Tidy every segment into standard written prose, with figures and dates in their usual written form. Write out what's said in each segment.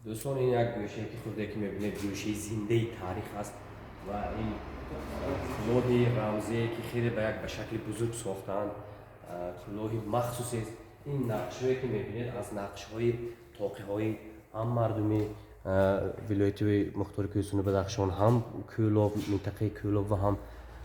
دوستان این یک گوشه که خود که میبینید گوشه زنده تاریخ است و این کلاه رمزی که خیلی به شکل بزرگ ساختند، کلاه مخصوصی است. این نقشه که میبینید از نقشه های طاقه های هم مردمی ولایت مختار کوهستان بدخشان، هم کلاه منطقه کلاه و هم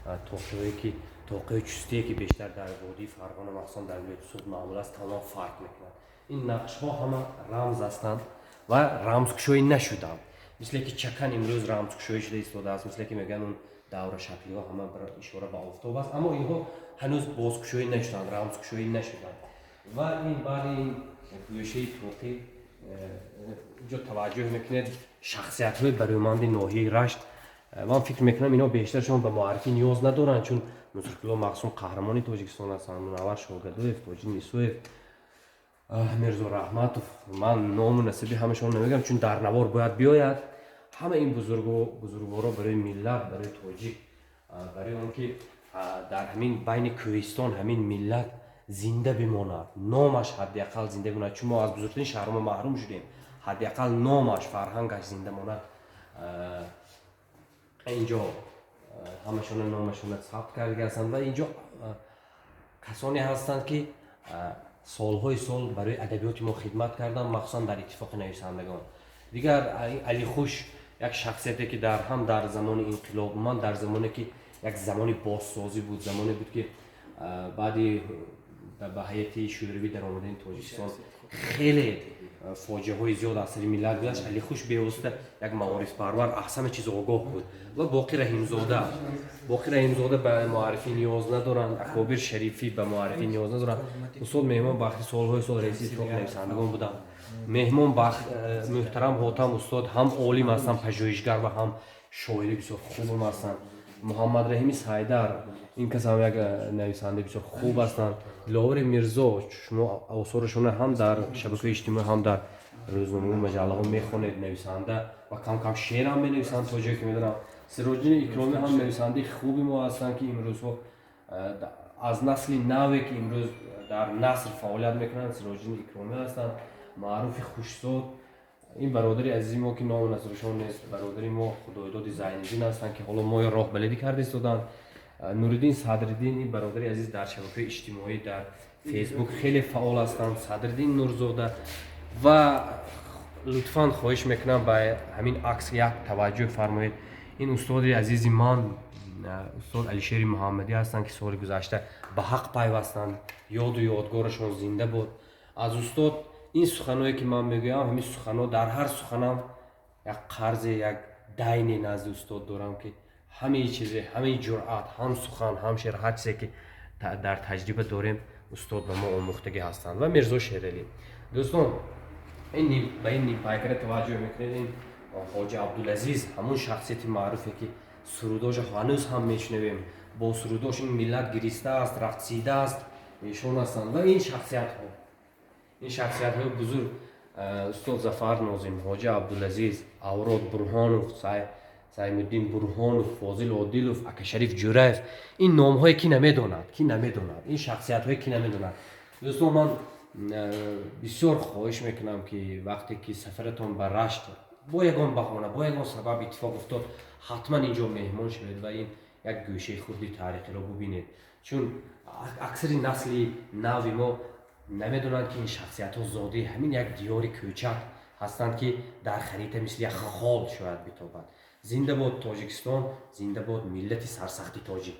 طاقه که طاقه چستی که بیشتر در وادی فرغانه مخصوصا در ولایت سود معمول است تمام فرق میکنند. این نقش ها همه رمز هستند و رمزکشایی نشدند. مثل که چکن امروز رمزکشایی شده ایستاده است، مثل که میگن اون دور شکلی ها همه اشاره به آفتاب است، اما اینها هنوز بازکشایی نشدند، رمزکشایی نشدند. و این بعد این گوشه طاقه اینجا توجه میکنید شخصیت های برومند ناحیه رشت. من فکر میکنم اینا بیشترشون به معرفی نیاز ندارن، چون نصرالله مقصون قهرمانی تاجیکستان هستند، منور شاگردویف، تاجی نیسویف، میرزا رحمتوف. من نام و نسبی همشون نمیگم چون در نوار باید بیاید. همه این بزرگوارا برای ملت، برای تاجیک، برای اون که در همین بین کوهستان همین ملت زنده بماند، نامش حداقل زنده بماند، چون ما از بزرگترین شهرها محروم شدیم، حداقل نامش، فرهنگش زنده ماند. اینجا همشون نامشون ثبت کرده هستند و اینجا کسانی هستند که سالهای سال برای ادبیات ما خدمت کردن، مخصوصا در اتفاق نویسندگان. دیگر علی خوش یک شخصیتی که در زمان انقلاب من، در زمانی که یک زمانی بازسازی بود، زمانی بود که بعدی به هیئت شوروی در آمدن تاجیکستان خیلی فاجعه های زیاد از سر ملت گذشت. علی خوش بیوسته یک موارث پرور، احسن چیز آگاه بود. و باقی رحیمزاده به معرفی نیاز ندارند، اکابر شریفی به معرفی نیاز ندارند. استاد مهمان بختی سالهای سال رئیس اتحاد نویسندگان بودند. مهمان محترم حاتم استاد هم عالم هستند، پژوهشگر و هم شاعر بسیار خوب هستند. محمد رحیمی سایدر، این کس هم یک نویسنده بسیار خوب هستند. لاور میرزا، شما آثارشون هم در شبکه اجتماعی هم در روزنامه و مجله ها میخونید، نویسنده و کم کم شعر هم مینویسند تا جایی که میدونم. سراجدین اکرامی هم نویسنده خوبی ما هستند که امروز از نسل نوی که امروز در نثر فعالیت میکنند. سراجدین اکرامی هستند، معروف خوشزاد. این برادری عزیزی ما که نام نظرشون نیست، برادری ما خدایداد زین‌الدین هستند که حالا ما راه بلدی کرده استادن. نورالدین صدرالدین، این برادری عزیز در شبکه اجتماعی در فیسبوک خیلی فعال هستند. صدرالدین نورزاده. و لطفاً خواهش میکنم به همین عکس یک توجه فرمایید. این استاد عزیزی من استاد علیشیر محمدی هستند که سال گذشته به حق پیوستند، یاد و یادگارشون زنده بود. از استاد این سخنایی که من میگم، همین سخنا در هر سخنم یک قرض، یک دین نزد استاد دارم که همه چیز، همه جرأت، هم سخن، هم شعر، هر چیزی که در تجربه داریم استاد به ما آموختگی هستند. و میرزا شیرعلی. دوستان این به این نیم پیکره توجه میکنید. این حاجی عبدالعزیز همون شخصیت معروفی که سروداش هنوز هم میشنویم، با سروداش این ملت گریسته است، رقصیده است، ایشون هستند. و این شخصیت های بزرگ، استاد ظفر ناظم، حاجی عبدالعزیز، اوراد برهانوف، سعیم الدین برهانوف، فاضل عادلوف، اکا شریف جوریف، این نام های کی نمیداند، این شخصیت های کی نمیداند. دوستان من بسیار خواهش میکنم که وقتی که سفرتون به رشت با یگان بهانه، با یگان سبب اتفاق افتاد، حتما اینجا مهمان شوید و این یک گوشه خودی تاریخی رو ببینید، چون اکثر نسل نوی ما نمیدونند که این شخصیت ها زاده همین یک دیار کوچک هستند که در خریطه مثل یک خال شاید بتابند. زنده باد تاجیکستان، زنده باد ملت سرسخت تاجیک.